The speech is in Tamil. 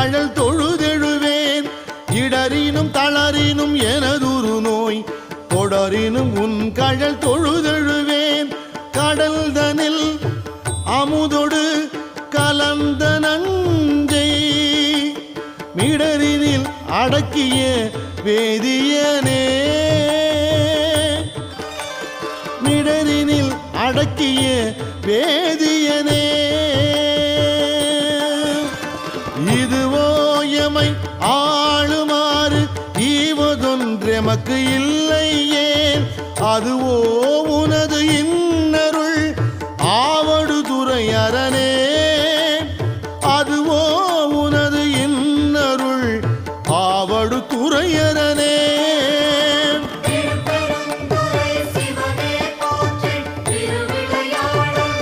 கழல் தொழுதெழுவேன். இடரினும் தளரினும் எனதுரு நோய் தொடரினும் உன் கழல் தொழுதெழுவேன். கடல்தனில் அமுதொடு கலந்த நஞ்சை மிடரினில் அடக்கிய வேதியனே. மிடரினில் அடக்கிய வேதியனே. இதுவோ எமை ஆளுமாறு ஈவதொன்றெமக்கு இல்லையே. அதுவோ உன